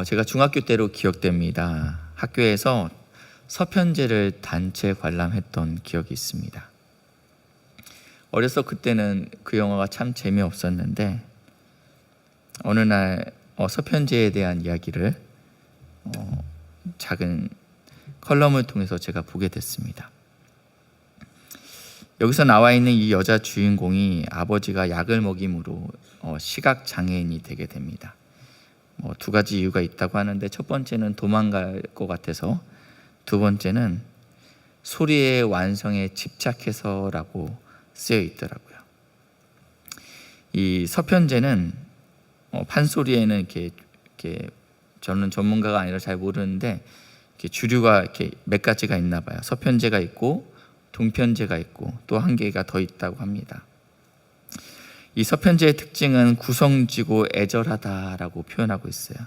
제가 중학교 때로 기억됩니다. 학교에서 서편제를 단체 관람했던 기억이 있습니다. 어려서 그때는 그 영화가 참 재미없었는데 어느 날 서편제에 대한 이야기를 작은 컬럼을 통해서 제가 보게 됐습니다. 여기서 나와 있는 이 여자 주인공이 아버지가 약을 먹임으로 시각 장애인이 되게 됩니다. 두 가지 이유가 있다고 하는데, 첫 번째는 도망갈 것 같아서, 두 번째는 소리의 완성에 집착해서라고 쓰여 있더라고요. 이 서편제는 판소리에는 이렇게 저는 전문가가 아니라 잘 모르는데 이렇게 주류가 이렇게 몇 가지가 있나 봐요. 서편제가 있고 동편제가 있고 또 한 개가 더 있다고 합니다. 이 서편제의 특징은 구성지고 애절하다라고 표현하고 있어요.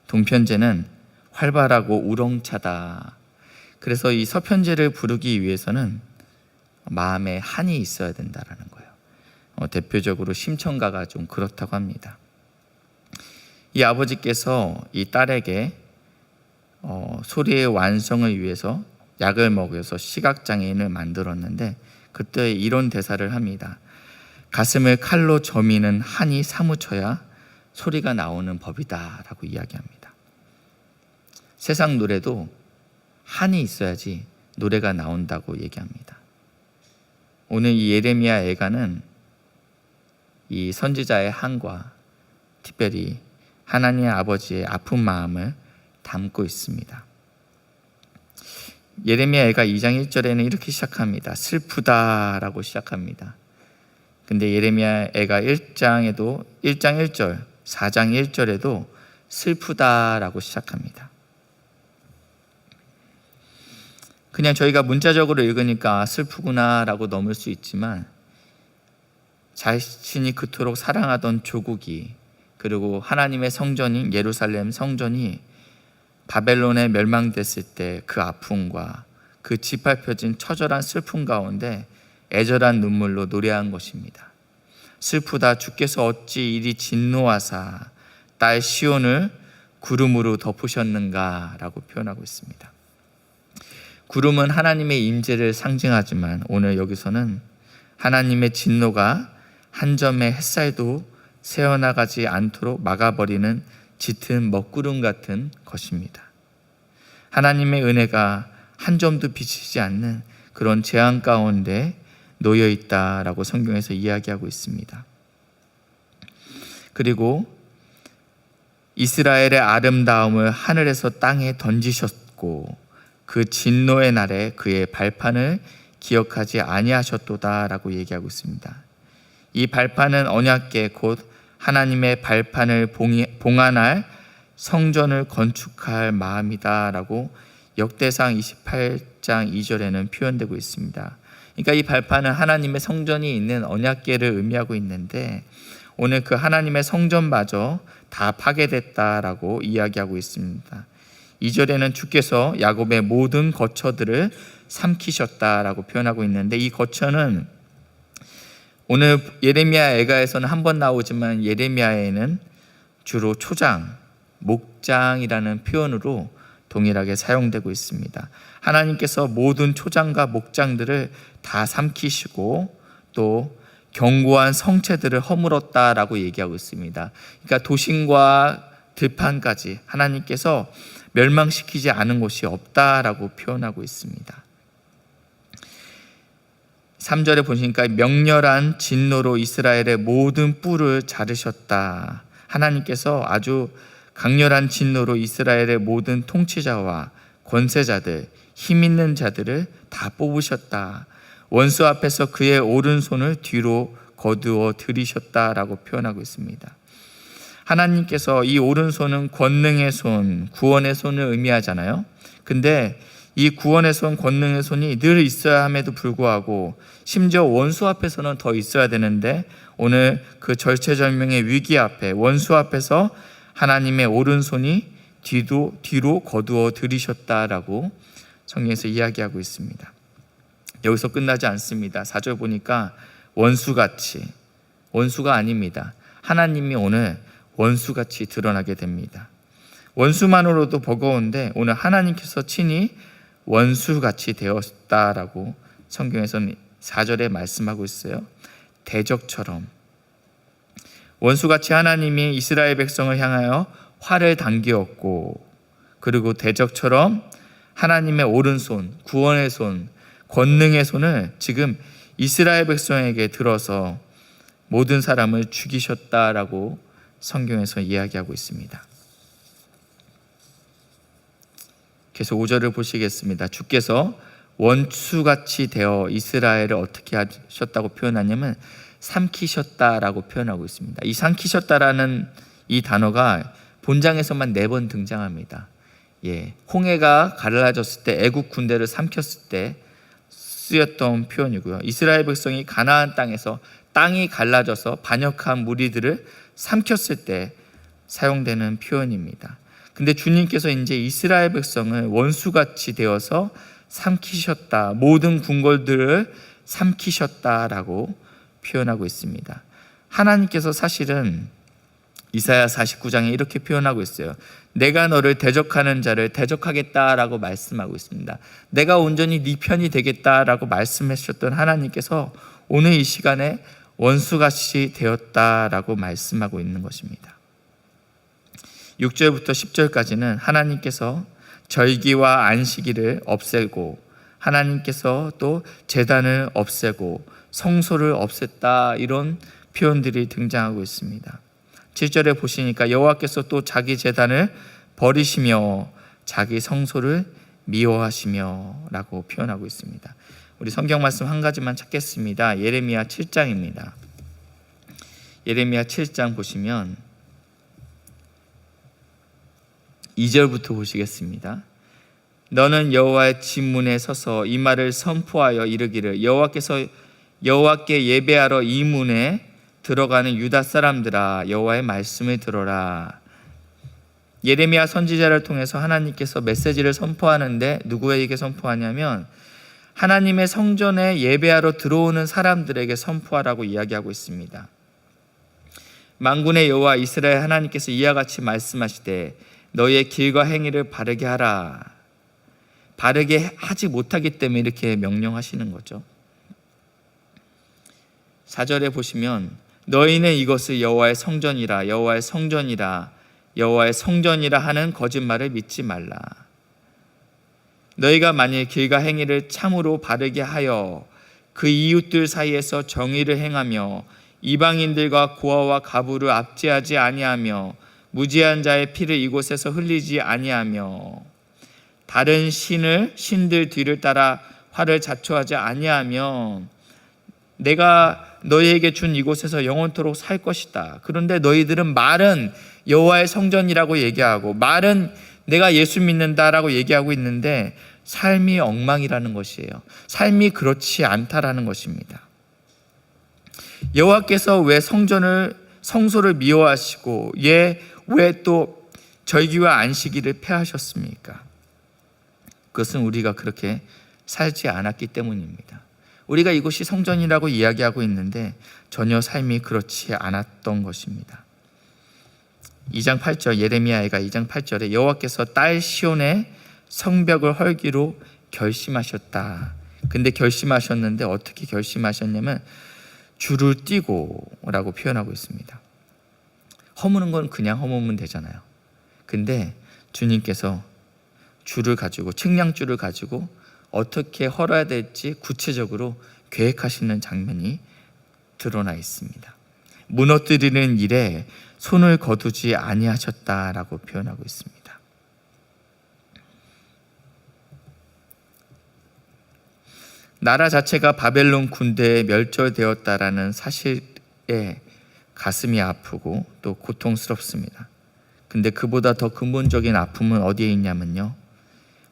동편제는 활발하고 우렁차다. 그래서 이 서편제를 부르기 위해서는 마음에 한이 있어야 된다라는 거예요. 대표적으로 심청가가 좀 그렇다고 합니다. 이 아버지께서 이 딸에게 소리의 완성을 위해서 약을 먹여서 시각장애인을 만들었는데, 그때 이런 대사를 합니다. 가슴을 칼로 저미는 한이 사무쳐야 소리가 나오는 법이다 라고 이야기합니다. 세상 노래도 한이 있어야지 노래가 나온다고 얘기합니다. 오늘 이 예레미야 애가는 이 선지자의 한과 특별히 하나님 아버지의 아픈 마음을 담고 있습니다. 예레미야 애가 2장 1절에는 이렇게 시작합니다. 슬프다라고 시작합니다. 근데 예레미야 애가 1장 1절, 4장 1절에도 슬프다라고 시작합니다. 그냥 저희가 문자적으로 읽으니까 슬프구나라고 넘을 수 있지만, 자신이 그토록 사랑하던 조국이, 그리고 하나님의 성전인 예루살렘 성전이 바벨론에 멸망됐을 때 그 아픔과 그 짓밟혀진 처절한 슬픔 가운데 애절한 눈물로 노래한 것입니다. 슬프다, 주께서 어찌 이리 진노하사 딸 시온을 구름으로 덮으셨는가 라고 표현하고 있습니다. 구름은 하나님의 임재를 상징하지만 오늘 여기서는 하나님의 진노가 한 점의 햇살도 새어나가지 않도록 막아버리는 짙은 먹구름 같은 것입니다. 하나님의 은혜가 한 점도 비치지 않는 그런 재앙 가운데 놓여 있다라고 성경에서 이야기하고 있습니다. 그리고 이스라엘의 아름다움을 하늘에서 땅에 던지셨고 그 진노의 날에 그의 발판을 기억하지 아니하셨도다라고 얘기하고 있습니다. 이 발판은 언약궤 곧 하나님의 발판을 봉안할 성전을 건축할 마음이다라고 역대상 28장 2절에는 표현되고 있습니다. 그러니까 이 발판은 하나님의 성전이 있는 언약궤를 의미하고 있는데, 오늘 그 하나님의 성전마저 다 파괴됐다라고 이야기하고 있습니다. 2절에는 주께서 야곱의 모든 거처들을 삼키셨다라고 표현하고 있는데, 이 거처는 오늘 예레미야 애가에서는 한 번 나오지만 예레미야에는 주로 초장, 목장이라는 표현으로 동일하게 사용되고 있습니다. 하나님께서 모든 초장과 목장들을 다 삼키시고 또 견고한 성체들을 허물었다라고 얘기하고 있습니다. 그러니까 도심과 들판까지 하나님께서 멸망시키지 않은 곳이 없다라고 표현하고 있습니다. 3절에 보시니까 명렬한 진노로 이스라엘의 모든 뿔을 자르셨다. 하나님께서 아주 강렬한 진노로 이스라엘의 모든 통치자와 권세자들, 힘 있는 자들을 다 뽑으셨다. 원수 앞에서 그의 오른손을 뒤로 거두어 들이셨다라고 표현하고 있습니다. 하나님께서 이 오른손은 권능의 손, 구원의 손을 의미하잖아요. 근데 이 구원의 손, 권능의 손이 늘 있어야 함에도 불구하고 심지어 원수 앞에서는 더 있어야 되는데, 오늘 그 절체절명의 위기 앞에 원수 앞에서 하나님의 오른손이 뒤로 거두어 들이셨다라고 성경에서 이야기하고 있습니다. 여기서 끝나지 않습니다. 4절 보니까 원수같이, 원수가 아닙니다. 하나님이 오늘 원수같이 드러나게 됩니다. 원수만으로도 버거운데 오늘 하나님께서 친히 원수같이 되었다라고 성경에서는 4절에 말씀하고 있어요. 대적처럼. 원수같이 하나님이 이스라엘 백성을 향하여 활을 당기었고, 그리고 대적처럼 하나님의 오른손, 구원의 손, 권능의 손을 지금 이스라엘 백성에게 들어서 모든 사람을 죽이셨다라고 성경에서 이야기하고 있습니다. 계속 5절을 보시겠습니다. 주께서 원수같이 되어 이스라엘을 어떻게 하셨다고 표현하냐면 삼키셨다라고 표현하고 있습니다. 이 삼키셨다라는 이 단어가 본장에서만 4번 등장합니다. 홍해가 갈라졌을 때, 애국 군대를 삼켰을 때 쓰였던 표현이고요. 이스라엘 백성이 가나안 땅에서 땅이 갈라져서 반역한 무리들을 삼켰을 때 사용되는 표현입니다. 근데 주님께서 이제 이스라엘 백성을 원수같이 되어서 삼키셨다, 모든 궁궐들을 삼키셨다라고 표현하고 있습니다. 하나님께서 사실은 이사야 49장에 이렇게 표현하고 있어요. 내가 너를 대적하는 자를 대적하겠다라고 말씀하고 있습니다. 내가 온전히 네 편이 되겠다라고 말씀하셨던 하나님께서 오늘 이 시간에 원수같이 되었다라고 말씀하고 있는 것입니다. 6절부터 10절까지는 하나님께서 절기와 안식일을 없애고, 하나님께서 또 제단을 없애고 성소를 없앴다, 이런 표현들이 등장하고 있습니다. 7절에 보시니까 여호와께서 또 자기 제단을 버리시며 자기 성소를 미워하시며 라고 표현하고 있습니다. 우리 성경 말씀 한 가지만 찾겠습니다. 예레미야 7장입니다. 예레미야 7장 보시면 2절부터 보시겠습니다. 너는 여호와의 진문에 서서 이 말을 선포하여 이르기를, 여호와께 예배하러 이 문에 들어가는 유다 사람들아, 여호와의 말씀을 들어라. 예레미야 선지자를 통해서 하나님께서 메시지를 선포하는데 누구에게 선포하냐면 하나님의 성전에 예배하러 들어오는 사람들에게 선포하라고 이야기하고 있습니다. 만군의 여호와 이스라엘 하나님께서 이와 같이 말씀하시되 너희의 길과 행위를 바르게 하라. 바르게 하지 못하기 때문에 이렇게 명령하시는 거죠. 4절에 보시면 너희는 이것을 여호와의 성전이라, 여호와의 성전이라, 여호와의 성전이라 하는 거짓말을 믿지 말라. 너희가 만일 길과 행위를 참으로 바르게 하여 그 이웃들 사이에서 정의를 행하며 이방인들과 고아와 가부를 압제하지 아니하며 무지한 자의 피를 이곳에서 흘리지 아니하며 다른 신들 뒤를 따라 화를 자초하지 아니하며 내가 너희에게 준 이곳에서 영원토록 살 것이다. 그런데 너희들은 말은 여호와의 성전이라고 얘기하고 말은 내가 예수 믿는다라고 얘기하고 있는데 삶이 엉망이라는 것이에요. 삶이 그렇지 않다라는 것입니다. 여호와께서 왜 성소를 미워하시고 왜 또 절기와 안식일을 폐하셨습니까? 그것은 우리가 그렇게 살지 않았기 때문입니다. 우리가 이곳이 성전이라고 이야기하고 있는데 전혀 삶이 그렇지 않았던 것입니다. 2장 8절, 예레미야가 2장 8절에 여호와께서 딸 시온의 성벽을 헐기로 결심하셨다. 근데 결심하셨는데 어떻게 결심하셨냐면 줄을 띄고 라고 표현하고 있습니다. 허무는 건 그냥 허무면 되잖아요. 근데 주님께서 줄을 가지고, 측량줄을 가지고 어떻게 헐어야 될지 구체적으로 계획하시는 장면이 드러나 있습니다. 무너뜨리는 일에 손을 거두지 아니하셨다라고 표현하고 있습니다. 나라 자체가 바벨론 군대에 멸절되었다라는 사실에 가슴이 아프고 또 고통스럽습니다. 근데 그보다 더 근본적인 아픔은 어디에 있냐면요,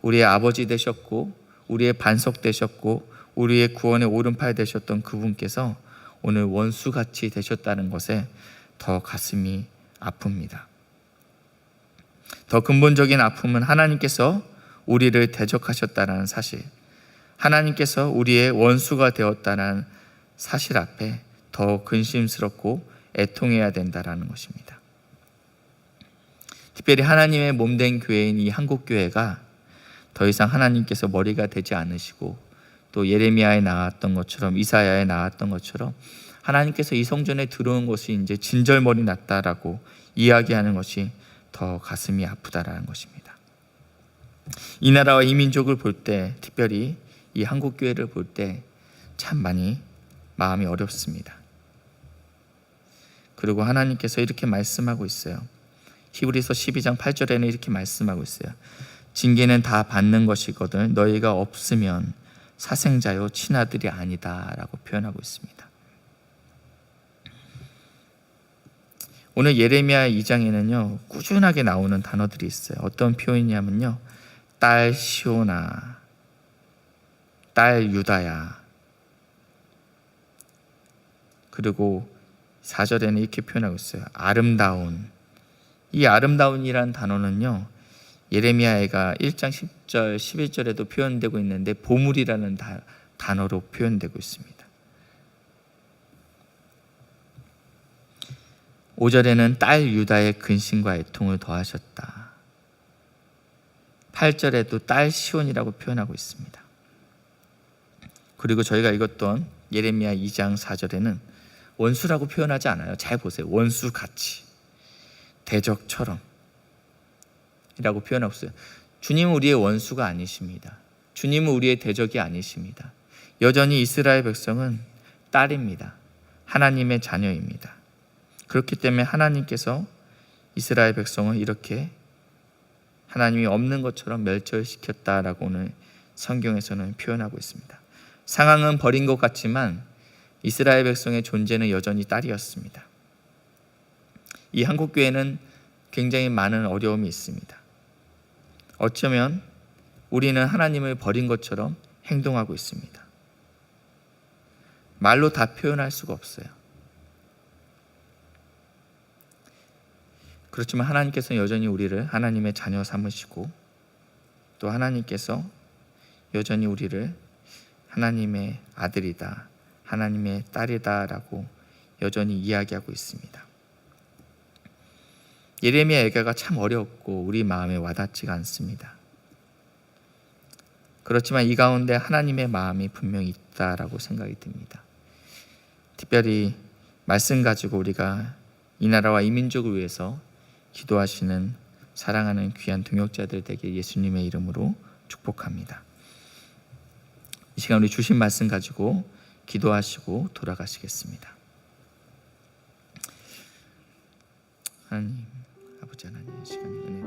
우리의 아버지 되셨고 우리의 반석 되셨고 우리의 구원의 오른팔 되셨던 그분께서 오늘 원수같이 되셨다는 것에 더 가슴이 아픕니다. 더 근본적인 아픔은 하나님께서 우리를 대적하셨다는 사실, 하나님께서 우리의 원수가 되었다는 사실 앞에 더 근심스럽고 애통해야 된다는 것입니다. 특별히 하나님의 몸된 교회인 이 한국교회가 더 이상 하나님께서 머리가 되지 않으시고, 또 예레미야에 나왔던 것처럼, 이사야에 나왔던 것처럼 하나님께서 이 성전에 들어온 것이 이제 진절머리 났다라고 이야기하는 것이 더 가슴이 아프다라는 것입니다. 이 나라와 이 민족을 볼 때, 특별히 이 한국교회를 볼 때 참 많이 마음이 어렵습니다. 그리고 하나님께서 이렇게 말씀하고 있어요. 히브리서 12장 8절에는 이렇게 말씀하고 있어요. 징계는 다 받는 것이거든 너희가 없으면 사생자요 친아들이 아니다 라고 표현하고 있습니다. 오늘 예레미야 2장에는요 꾸준하게 나오는 단어들이 있어요. 어떤 표현이냐면요, 딸 시온아, 딸 유다야, 그리고 4절에는 이렇게 표현하고 있어요. 아름다운. 이 아름다운이란 단어는요 예레미야가 1장 10절 11절에도 표현되고 있는데 보물이라는 단어로 표현되고 있습니다. 5절에는 딸 유다의 근심과 애통을 더하셨다. 8절에도 딸 시온이라고 표현하고 있습니다. 그리고 저희가 읽었던 예레미야 2장 4절에는 원수라고 표현하지 않아요. 잘 보세요. 원수같이, 대적처럼 이라고 표현하고 있어요. 주님은 우리의 원수가 아니십니다. 주님은 우리의 대적이 아니십니다. 여전히 이스라엘 백성은 딸입니다. 하나님의 자녀입니다. 그렇기 때문에 하나님께서 이스라엘 백성을 이렇게 하나님이 없는 것처럼 멸절시켰다라고 오늘 성경에서는 표현하고 있습니다. 상황은 버린 것 같지만 이스라엘 백성의 존재는 여전히 딸이었습니다. 이 한국교회는 굉장히 많은 어려움이 있습니다. 어쩌면 우리는 하나님을 버린 것처럼 행동하고 있습니다. 말로 다 표현할 수가 없어요. 그렇지만 하나님께서는 여전히 우리를 하나님의 자녀 삼으시고, 또 하나님께서 여전히 우리를 하나님의 아들이다, 하나님의 딸이다 라고 여전히 이야기하고 있습니다. 예레미야 얘기가 참 어렵고 우리 마음에 와닿지가 않습니다. 그렇지만 이 가운데 하나님의 마음이 분명히 있다라고 생각이 듭니다. 특별히 말씀 가지고 우리가 이 나라와 이 민족을 위해서 기도하시는 사랑하는 귀한 동역자들 되게 예수님의 이름으로 축복합니다. 이 시간 우리 주신 말씀 가지고 기도하시고 돌아가시겠습니다. 하나님, 아버지 하나님, 이 시간에 은혜